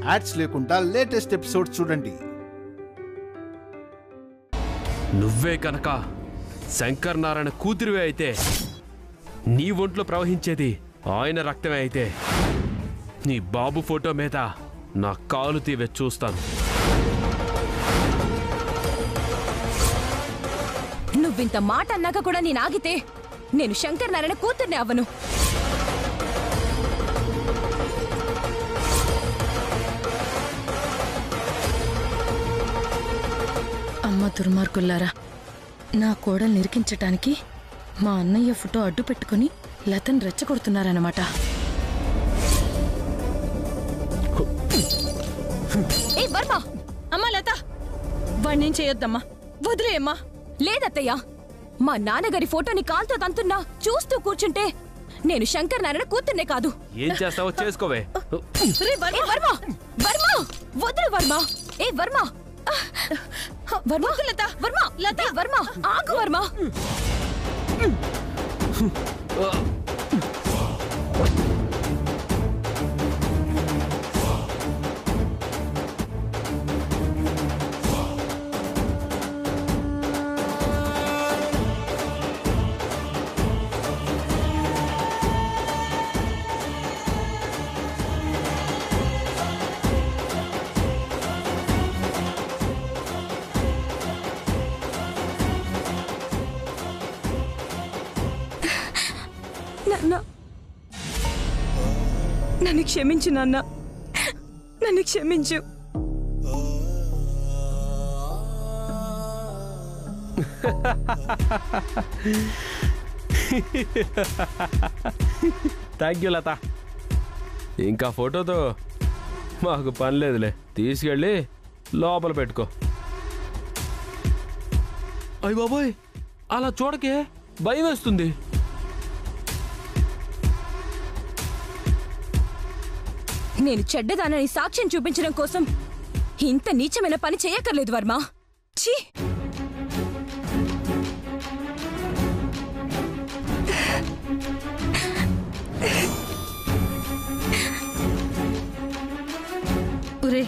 Ads లేకుండా latest episode చూడండి. నువ్వే కనుక శంకర్ నారాయణ కూతురివే అయితే నీ ఒంట్లో ప్రవహించేది ఆయన రక్తమే అయితే నీ బాబు ఫోటో మీద నా కాలు తీవే చూస్తాను. నువ్వింత మాట అన్నాక కూడా నేను ఆగితే నేను శంకర్ నారాయణ కూతుర్నే అవ్వను. అమ్మ దుర్మార్గుల్లారా, నా కోడలు నిరికించటానికి మా అన్నయ్య ఫోటో అడ్డు పెట్టుకుని లతను రెచ్చగొడుతున్నారన్నమాట. అమ్మా లత, వాణ్ణేం చేయొద్దమ్మా, వదిలేయమ్మా. లేదత్తయ్య, మా నాన్నగారి ఫోటోని కాల్తో తంతున్నా చూస్తూ కూర్చుంటే నేను శంకర్ నారాయణ కూతుర్నే కాదు. ఏం చేస్తావో చేసుకోవే. వర్మ వదులు వర్మ. ఏ వర్మ వర్మ లత వర్మ లత వర్మ ఆగు వర్మ. నన్ను క్షమించు నాన్న, నన్ను క్షమించు. థ్యాంక్ యూ లత. ఇంకా ఫోటోతో మాకు పని లేదులే, తీసుకెళ్ళి లోపల పెట్టుకో. అయ్య బాబోయ్, అలా చూడకే, భయం వేస్తుంది. నేను చెడ్డదానని సాక్ష్యం చూపించడం కోసం ఇంత నీచమైన పని చేయక్కర్లేదు వర్మ. ఛీ! ఒరే,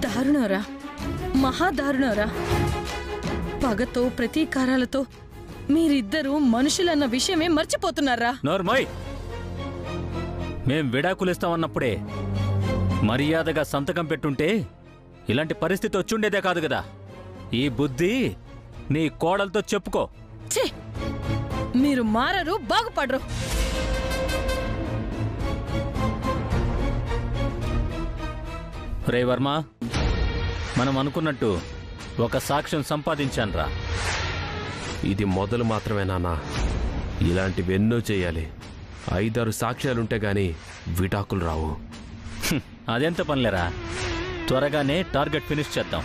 దారుణంరా, మహాదారుణంరా. పగతో ప్రతీకారాలతో మీరిద్దరూ మనుషులన్న విషయమే మర్చిపోతున్నారా? నోర్మోయ్, మేం విడాకులిస్తామన్నప్పుడే మర్యాదగా సంతకం పెట్టుంటే ఇలాంటి పరిస్థితి వచ్చుండేదే కాదు కదా. ఈ బుద్ధి నీ కోడలతో చెప్పుకో. ఛీ! మీరు మారరు, బాగుపడరు. రే వర్మ, మనం అనుకున్నట్టు ఒక సాక్ష్యం సంపాదించాన్రా. ఇది మొదలు మాత్రమే నాన్న, ఇలాంటివెన్నో చేయాలి. 5-6 సాక్ష్యాలుంటే గాని విడాకులు రావు. అదెంత పనిలేరా, త్వరగానే టార్గెట్ ఫినిష్ చేద్దాం.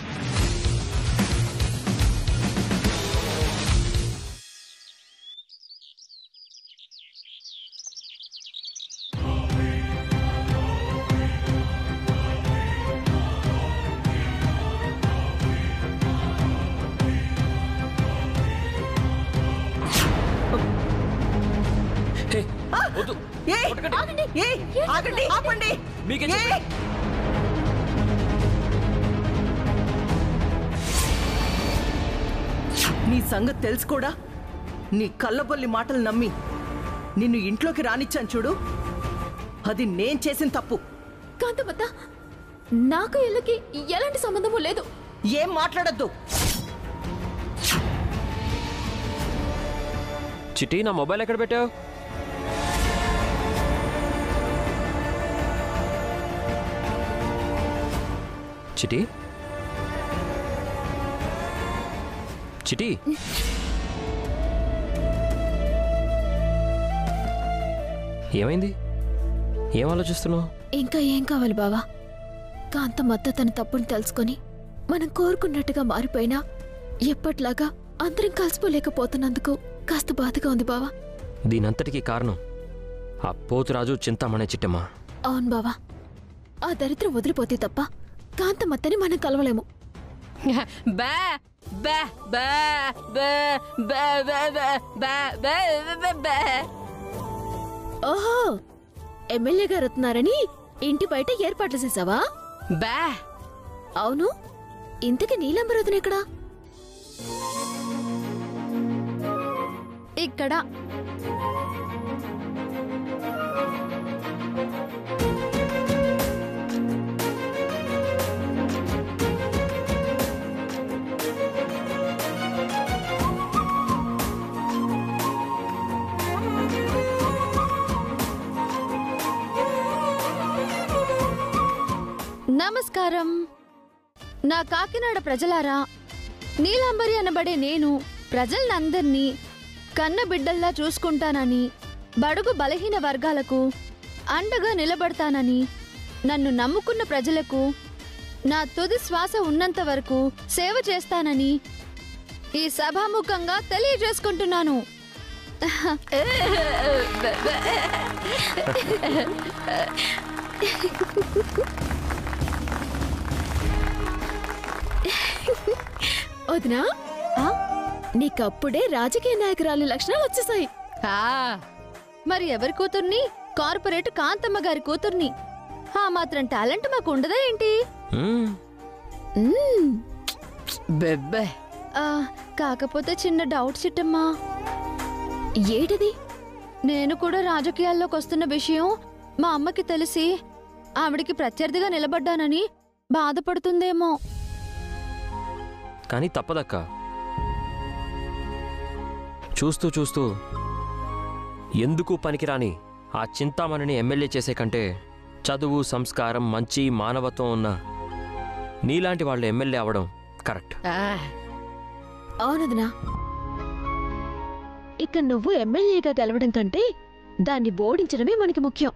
నీ సంగతి తెలుసు కూడా. నీ కళ్ళబొల్లి మాటలు నమ్మి నిన్ను ఇంట్లోకి రానిచ్చాను చూడు, అది నేను చేసిన తప్పు. కాంతమత్త, నాకు ఇళ్ళకి ఎలాంటి సంబంధము లేదు. ఏం మాట్లాడద్దు. చిట్టి, నా మొబైల్ ఎక్కడ పెట్టావు? చిట్టి చిట్టి, ఏమైంది? ఏం ఆలోచిస్తున్నావు? ఇంకా ఏం కావాలి బావా? కాంతమత్త తన తప్పుని తెలుసుకొని మనం కోరుకున్నట్టుగా మారిపోయినా ఎప్పట్లాగా అందరం కలిసిపోలేకపోతున్నందుకు కాస్త బాధగా ఉంది బావా. దీనంతటికీ కారణం ఆ పోతురాజు చింతామణి చిట్టమ్మ. అవును బావా, ఆ దరిద్రం వదిలిపోతే తప్ప కాంతమత్తని మనం కలవలేము. ఓహో, ఎమ్మెల్యే గారు వస్తున్నారని ఇంటి బయట ఏర్పాట్లు చేసావా? బా అవును, ఇంతకీ నీలంబర్ వదిన ఎక్కడా? ఇక్కడ నమస్కారం. నా కాకినాడ ప్రజలారా, నీలాంబరి అనబడే నేను ప్రజలందర్నీ కన్న బిడ్డల్లా చూసుకుంటానని, బడుగు బలహీన వర్గాలకు అండగా నిలబడతానని, నన్ను నమ్ముకున్న ప్రజలకు నా తుది శ్వాస ఉన్నంత వరకు సేవ చేస్తానని ఈ సభాముఖంగా తెలియజేసుకుంటున్నాను. వదినా, నీకప్పుడే రాజకీయ నాయకురాలి లక్షణాలు వచ్చేసాయి. మరి ఎవరి కూతుర్ని? కార్పొరేట్ కాంతమ్మ గారి కూతుర్ని. ఆ మాత్రం టాలెంట్ మాకు ఉండదా ఏంటి? బెబ్బే. కాకపోతే చిన్న డౌట్ చిట్టమ్మా. ఏటిది? నేను కూడా రాజకీయాల్లోకి వస్తున్న విషయం మా అమ్మకి తెలిసి ఆవిడికి ప్రత్యర్థిగా నిలబడ్డానని బాధపడుతుందేమో. కానీ తప్పదక్క. చూస్తూ చూస్తూ ఎందుకు పనికిరాని ఆ చింతామణిని ఎమ్మెల్యే చేసే కంటే చదువు, సంస్కారం, మంచి మానవత్వం ఉన్న నీలాంటి వాళ్ళు ఎమ్మెల్యే అవడం కరెక్ట్. అవునదినా, ఇక నువ్వు ఎమ్మెల్యేగా గెలవడం కంటే దాన్ని ఓడించడమే మనకి ముఖ్యం.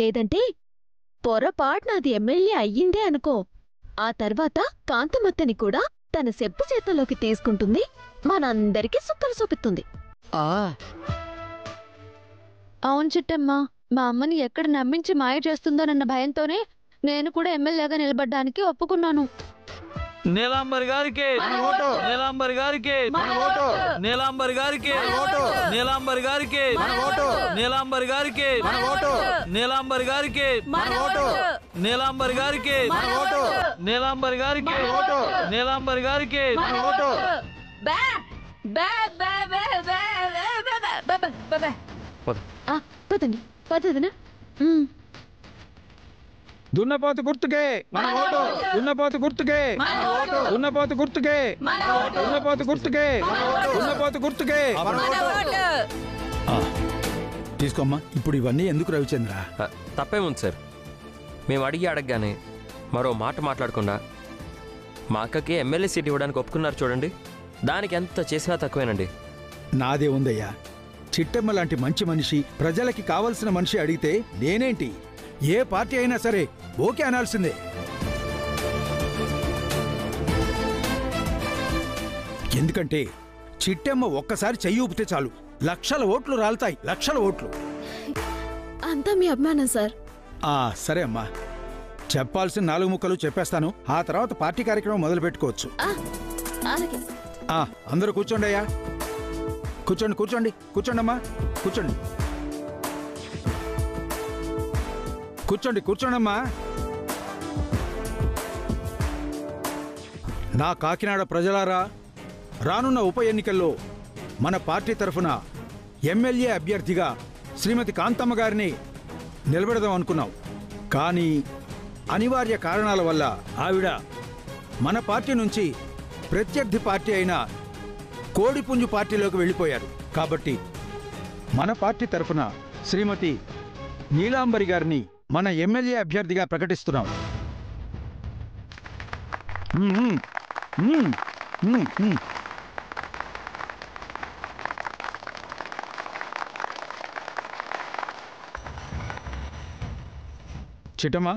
లేదంటే పొరపాటున అది ఎమ్మెల్యే అయ్యిందే అనుకో, ఆ తర్వాత కాంతమత్తని కూడా తన చెప్పు చేతుల్లోకి తీసుకుంటుంది, మనందరికీ సుక్కలు చూపిస్తుంది. అవును చిట్టమ్మా, మా అమ్మని ఎక్కడ నమ్మించి మాయ చేస్తుందోనన్న భయంతోనే నేను కూడా ఎమ్మెల్యేగా నిలబడ్డానికి ఒప్పుకున్నాను. నీలాంబరి గారికి, నీలాంబరి గారికి, నీలాంబరి గారికి, నీలాంబరి గారికి, నీలాంబరి గారికి, నీలాంబరి గారికి, నీలాంబరి గారికి, నీలాంబరి గారికి, నీలాంబరి గారికి. పదండి పదదినా. దున్నపోతు గుర్తుకే దున్నపోతు గుర్తుకే దున్నపోతు గుర్తుకే దున్నపోతు గుర్తుకే దున్నపోతు గుర్తుకే. తీసుకోమ్మా. ఇప్పుడు ఇవన్నీ ఎందుకు రవిచంద్ర? తప్పేముంది సార్, మేము అడగగానే మరో మాట మాట్లాడకుండా మా అక్కకి ఎమ్మెల్యే సీట్ ఇవ్వడానికి ఒప్పుకున్నారు చూడండి. దానికి ఎంత చేసినా తక్కువేనండి. నాదే ఉందయ్యా. చిట్టమ్మ లాంటి మంచి మనిషి, ప్రజలకి కావలసిన మనిషి అడిగితే నేనేంటి, ఏ పార్టీ అయినా సరే ఓకే అనాల్సిందే. ఎందుకంటే చిట్టమ్మ ఒక్కసారి చెయ్యి ఊపితే చాలు, లక్షల ఓట్లు రాలుతాయి, లక్షల ఓట్లు. అంతా మీ అభిమానం సార్. సరే అమ్మా, చెప్పాల్సిన 4 ముక్కలు చెప్పేస్తాను. ఆ తర్వాత పార్టీ కార్యక్రమం మొదలు పెట్టుకోవచ్చు. అందరూ కూర్చోండి అయ్యా. కూర్చోండి కూర్చోండి కూర్చోండి అమ్మా, కూర్చోండి కూర్చోండి కూర్చోండమ్మా. నా కాకినాడ ప్రజలారా, రానున్న ఉప ఎన్నికల్లో మన పార్టీ తరఫున ఎమ్మెల్యే అభ్యర్థిగా శ్రీమతి కాంతమ్మ గారిని నిలబెడదాం అనుకున్నాం. కానీ అనివార్య కారణాల వల్ల ఆవిడ మన పార్టీ నుంచి ప్రత్యర్థి పార్టీ అయిన కోడిపుంజు పార్టీలోకి వెళ్ళిపోయారు. కాబట్టి మన పార్టీ తరఫున శ్రీమతి నీలాంబరి గారిని మన ఎమ్మెల్యే అభ్యర్థిగా ప్రకటిస్తున్నాం. చిట్టమ్మ,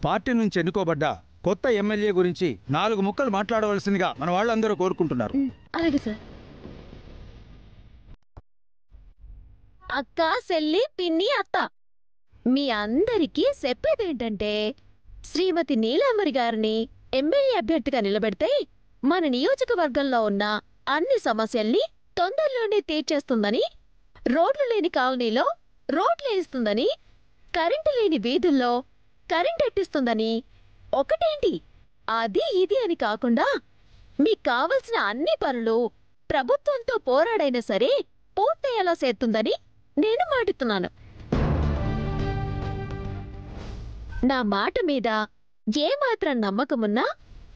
పార్టీ నుంచి ఎన్నుకోబడ్డ కొత్త ఎమ్మెల్యే గురించి 4 ముక్కలు మాట్లాడవలసిందిగా మన వాళ్ళందరూ కోరుకుంటున్నారు. అలాగే సార్. అక్క, చెల్లి, పిన్ని, అత్త, మీ అందరికీ చెప్పేదేంటంటే, శ్రీమతి నీలాంబరి గారిని ఎమ్మెల్యే అభ్యర్థిగా నిలబెడితే మన నియోజకవర్గంలో ఉన్న అన్ని సమస్యల్ని తొందరలోనే తీర్చేస్తుందని, రోడ్లు లేని కాలనీలో రోడ్లు వేస్తుందని, కరెంటు లేని వీధుల్లో కరెంట్ ఎట్టిస్తుందని ఒకటేంటి అది ఇది అని కాకుండా మీకు కావలసిన అన్ని పనులు ప్రభుత్వంతో పోరాడైనా సరే పూర్తయ్యేలా చేస్తుందని నేను మాటిస్తున్నాను. నా మాట మీద ఏమాత్రం నమ్మకమున్నా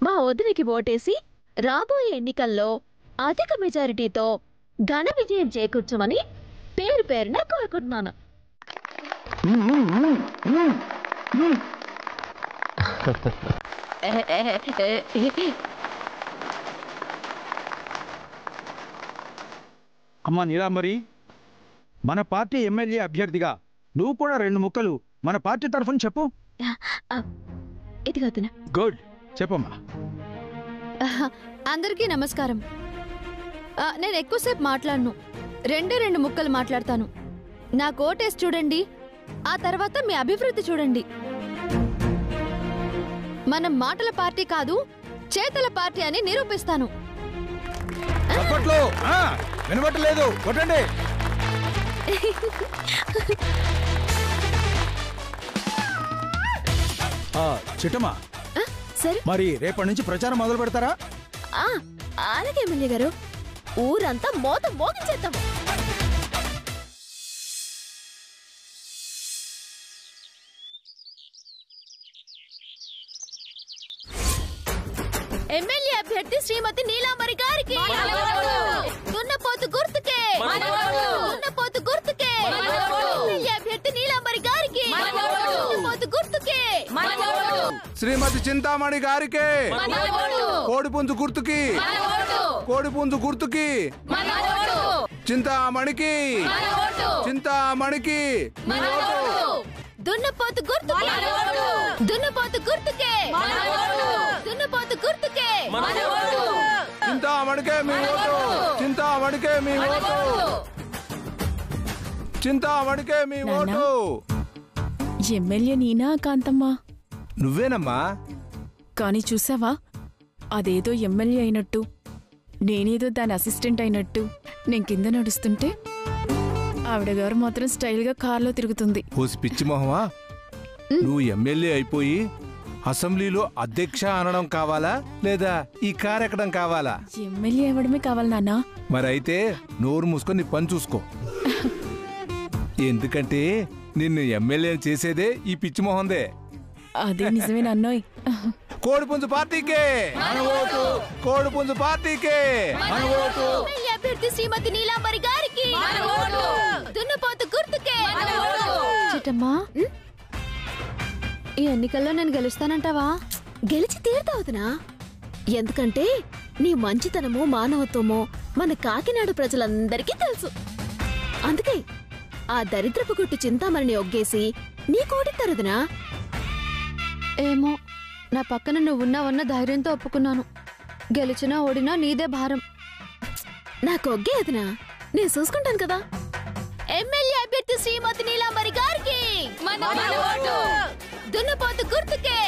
మా వదినికి ఓటేసి రాబోయే ఎన్నికల్లో అధిక మెజారిటీతో ఘన విజయం చేకూర్చమని పేరు పేరున కోరుకుంటున్నాను. అమ్మా నీలాంబరి, మన పార్టీ ఎమ్మెల్యే అభ్యర్థిగా నువ్వు కూడా 2 ముక్కలు మన పార్టీ తరఫున చెప్పు. ఇదిగోతున్నా. గుడ్, చెప్పమ్మా. అందరికీ నమస్కారం. నేను ఎక్కువసేపు మాట్లాడను, 2 ముక్కలు మాట్లాడతాను. నా కోటేసి చూడండి, ఆ తర్వాత మీ అభివృద్ధి చూడండి. మనం మాటల పార్టీ కాదు, చేతల పార్టీ అని నిరూపిస్తాను. వినబట్టలేదు, కొట్టండి. చిట్టమ్మా, సరే మరి రేపటి నుంచి ప్రచారం మొదలు పెడతారా? అలాగే ఎమ్మెల్యే గారు, ఊరంతా మోగించేద్దాము. ఎమ్మెల్యే అభ్యర్థి శ్రీమతి నీలాంబరి గారికి దున్నపోతు గుర్తుకే, దున్నపోతు గుర్తుకే. ఎమ్మెల్యే అభ్యర్థి నీలాంబరి గారికి దున్నపోతు గుర్తుకే. శ్రీమతి చింతామణి గారికి కోడిపుంజు గుర్తుకి, కోడిపుంజు గుర్తుకి, చింతామణికి, చింతామణికి. దున్నపోతు గుర్తుకే, దున్నపోతు గుర్తుకే, దున్నపోతు గుర్తుకే. చింతామణికే మీ ఓటు, చింతామణికే మీ ఓటు, చింతామణికే మీ ఓటు. ఎమ్మెల్యే నీనా కాంతమ్మా? నువ్వేనమ్మా. కానీ చూసావా, అదేదో ఎమ్మెల్యే అయినట్టు, నేనేదో దాని అసిస్టెంట్ అయినట్టు నేను కింద నడుస్తుంటే ఆవిడ గారు మాత్రం స్టైల్గా కార్లో తిరుగుతుంది. ఓసి పిచ్చి మొహమా, నువ్వు ఎమ్మెల్యే అయిపోయి అసెంబ్లీలో అధ్యక్ష అనడం కావాలా లేదా ఈ కార్ ఎక్కడం కావాలా? ఎమ్మెల్యే అవ్వడమే కావాలి నాన్న. మరైతే నోరు మూసుకొని నీ పని చూసుకో. ఎందుకంటే నిన్ను ఎమ్మెల్యే చేసేదే ఈ పిచ్చి మొహందే. అదే నిజమే నాన్నోయ్. కోడిపుంజు పార్టీకే మన ఓటు, కోడిపుంజు పార్టీకే మన ఓటు. ఎమ్మెల్యే అభ్యర్థి శ్రీమతి నీలాంబరి గారికి దున్నపోతు గుర్తుకే. చిట్టమ్మా, ఈ ఎన్నికల్లో నేను గెలుస్తానంటావా? గెలిచి తీరుతావుతునా? ఎందుకంటే నీ మంచితనమో మానవత్వమో మన కాకినాడ ప్రజలందరికీ తెలుసు. అందుకే ఆ దరిద్రపు గుట్టు చింతామణిని ఒగ్గేసి నీ కోటి తరుదునా? ఏమో, నా పక్కన నువ్వున్నావన్న ధైర్యంతో ఒప్పుకున్నాను. గెలిచినా ఓడినా నీదే భారం. నాకు ఒగ్గే అదినా, నేను చూసుకుంటాను కదా. ఎమ్మెల్యే అభ్యర్థి శ్రీమతి నీలాంబరి గారికి దున్నపోతు గుర్తుకే,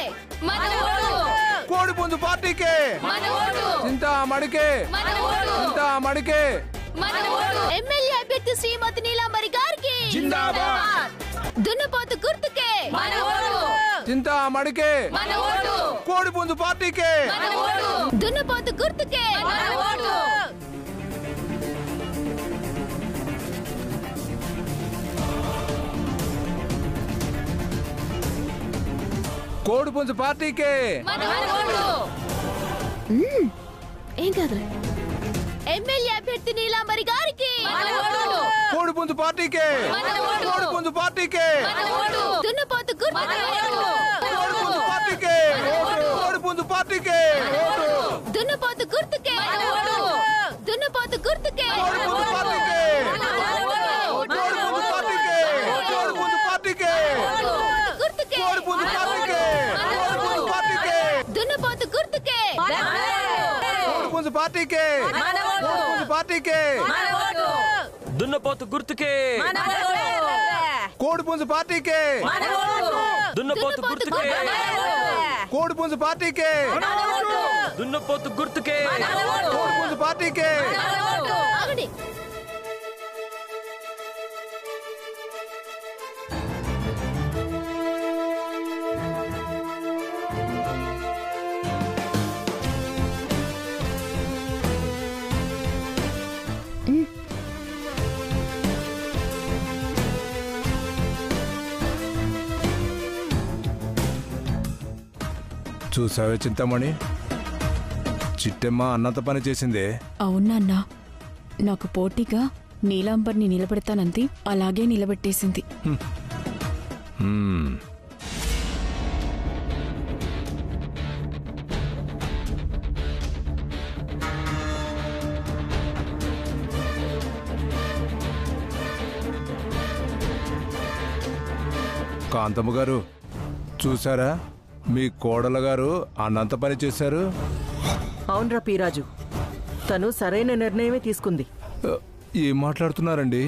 కోడిపుంజు పార్టీకే, చింతామణికే, చింతామణికే. ఎమ్మెల్యే అభ్యర్థి శ్రీమతి నీలాంబరి గారికి దున్నపోతు గుర్తుకే, చింతామణికే, కోడిపుంజు పార్టీకే, దున్నపోతు గుర్తుకే. కోడిపుంజు పార్టీకే. ఏం కాదు. ఎమ్మెల్యే అభ్యర్థి నీలాంబరి గారికి కోడిపుంజు పార్టీకే, కోడిపుంజు పార్టీకే, దున్నపోతు గుర్తుకే, కోడిపుంజు పార్టీకే, కోడిపుంజు పార్టీకే, దున్నపోతు గుర్తుకే, దున్నపోతు గుర్తుకే, కోడిపుంజు పార్టీకే, కోడిపుంజు పార్టీకే, కోడిపుంజు పార్టీకే, గుర్తుకే, కోడిపుంజు పార్టీకే, కోడిపుంజు పార్టీకే, దున్నపోతు గుర్తుకే, కోడిపుంజు పార్టీకే, కోడిపుంజు పార్టీకే, దున్నపోతు గుర్తుకే, కోడిపుంజు పార్టీకే, దున్నపోతు గుర్తుకే, కోడిపుంజు పార్టీకే, దున్నపోతు గుర్తుకే, కోడిపుంజు పార్టీకే. ఆగండి. చూసావే చింతామణి, చిట్టమ్మ అన్నంత పని చేసిందే. అవునన్నా, నాకు పోటీగా నీలాంబర్ని నిలబెడతానంది, అలాగే నిలబెట్టేసింది. హ్మ్. కాంతమ్మ గారు చూసారా, మీ కోడలు గారు అన్నంత పని చేశారు. అవునరా పీరాజు, తను సరైన నిర్ణయమే తీసుకుంది. ఏం మాట్లాడుతున్నారండి?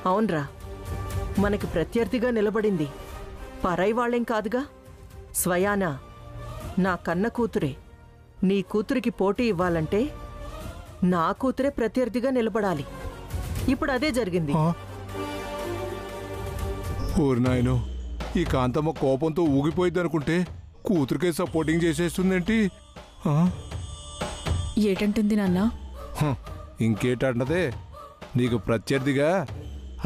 అవునరా, మనకి ప్రత్యర్థిగా నిలబడింది పరాయి వాళ్ళేం కాదుగా, స్వయానా నా కన్న కూతురే. నీ కూతురికి పోటీ ఇవ్వాలంటే నా కూతురే ప్రత్యర్థిగా నిలబడాలి. ఇప్పుడు అదే జరిగింది. ఓరి నాయనో, ఈ కాంతమ్మ కోపంతో ఊగిపోయింది అనుకుంటే కూతురికే సపోర్టింగ్ చేసేస్తుందేంటి? ఏటంటుంది నాన్న? ఇంకేటంటదే, నీకు ప్రత్యర్థిగా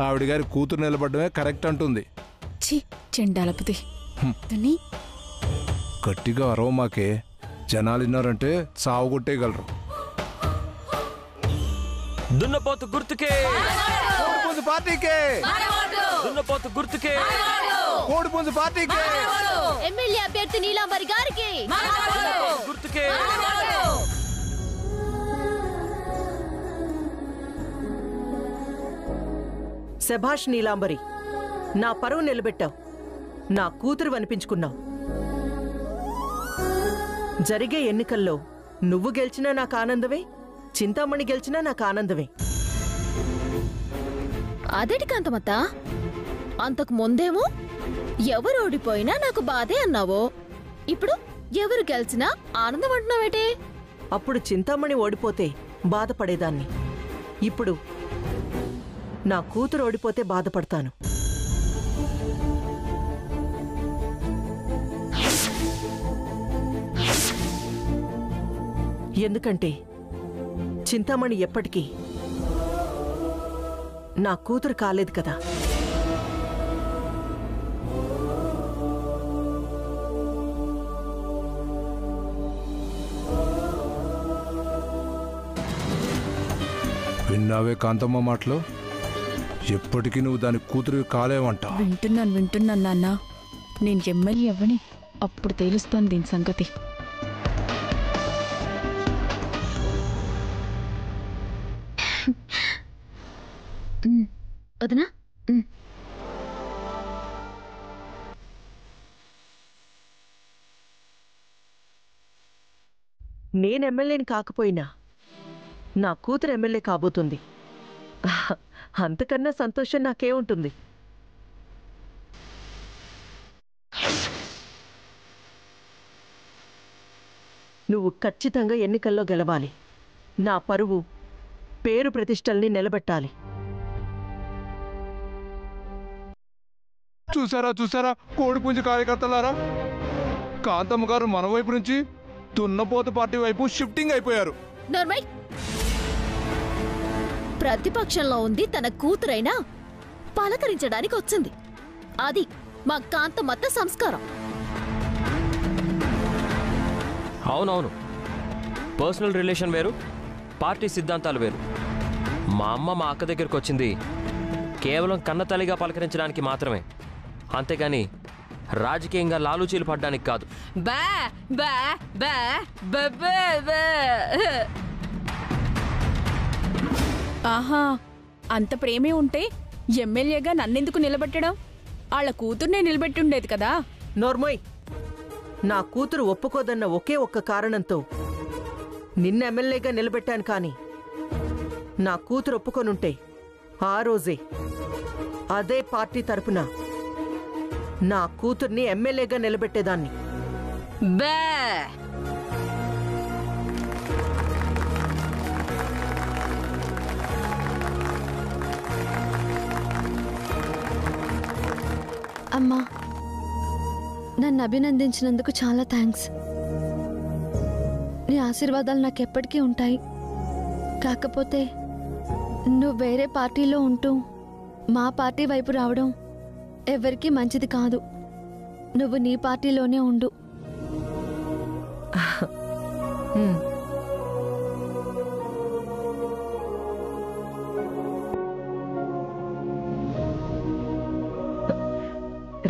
ఆవిడ గారి కూతురు నిలబడమే కరెక్ట్ అంటుంది. చెండాలపుది. గట్టిగా అరవమాకే, జనాలు విన్నారంటే సావు కొట్టేయగలరు. దున్నపోతు గుర్తుకే, కోడిపుంజు పార్టీకే, దున్నపోతు గుర్తుకే, కోడిపుంజు పార్టీకే, ఎమ్మెల్యే అభ్యర్థి నీలాంబరి గారికి గుర్తుకే. శభాష్ నీలాంబరి, నా పరువు నిలబెట్టావు, నా కూతురు అనిపించుకున్నావు. జరిగే ఎన్నికల్లో నువ్వు గెలిచినా నాకు ఆనందమే, చింతామణి గెలిచినా నాకు ఆనందమే. అదేటి కాంతమత్త, అంతకు ముందేమో ఎవరు ఓడిపోయినా నాకు బాధే అన్నావో, ఇప్పుడు ఎవరు గెలిచినా ఆనందం అంటున్నావేటే? అప్పుడు చింతామణి ఓడిపోతే బాధపడేదాన్ని, ఇప్పుడు నా కూతురు ఓడిపోతే బాధపడతాను. ఎందుకంటే చింతామణి ఎప్పటికీ నా కూతురు కాలేదు కదా. విన్నావే కాంతమ్మ మాటలు? ఎప్పటికీ నువ్వు దాని కూతురు కాలేవంట. వింటున్నాను నాన్న. నేను ఎమ్మెల్యే అవ్వని అప్పుడు తేలుస్తాను దీని సంగతి. వదనా, నేను ఎమ్మెల్యేని కాకపోయినా నా కూతురు ఎమ్మెల్యే కాబోతుంది. అంతకన్నా సంతోషం నాకేముంటుంది? నువ్వు ఖచ్చితంగా ఎన్నికల్లో గెలవాలి. నా పరువు, పేరు ప్రతిష్టల్ని నిలబెట్టాలి. చూసారా కోడిపుంజు కార్యకర్తలారా, కాంతమ్మ గారు మన వైపు నుంచి దున్నపోత పార్టీ వైపు షిఫ్టింగ్ అయిపోయారు. నర్మై, ప్రతిపక్షంలో ఉంది తన కూతురైనా పలకరించడానికి వచ్చింది. అది మా కాంతమత్త సంస్కారం. అవునవును, పర్సనల్ రిలేషన్ వేరు, పార్టీ సిద్ధాంతాలు వేరు. మా అమ్మ మా అక్క దగ్గరకు వచ్చింది కేవలం కన్నతల్లిగా పలకరించడానికి మాత్రమే, అంతేగాని రాజకీయంగా లాలూచీలు పడ్డానికి కాదు. బా బా బా బా బా. ఆహా, అంత ప్రేమే ఉంటే ఎమ్మెల్యేగా నన్నెందుకు నిలబెట్టడం? వాళ్ళ కూతుర్నే నిలబెట్టుండేది కదా. నోర్మోయ్, నా కూతురు ఒప్పుకోదన్న ఒకే ఒక్క కారణంతో నిన్న ఎమ్మెల్యేగా నిలబెట్టాను. కానీ నా కూతురు ఒప్పుకొనుంటే ఆ రోజే అదే పార్టీ తరపున నా కూతుర్ని ఎమ్మెల్యేగా నిలబెట్టేదాన్ని. బా అమ్మా, నన్ను అభినందించినందుకు చాలా థ్యాంక్స్. నీ ఆశీర్వాదాలు నాకెప్పటికీ ఉంటాయి. కాకపోతే నువ్వు వేరే పార్టీలో ఉంటూ మా పార్టీ వైపు రావడం ఎవరికీ మంచిది కాదు. నువ్వు నీ పార్టీలోనే ఉండు.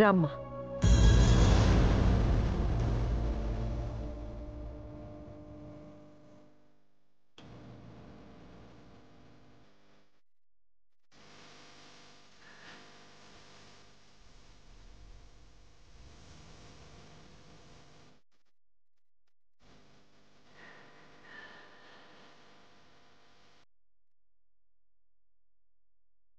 రామ్మా.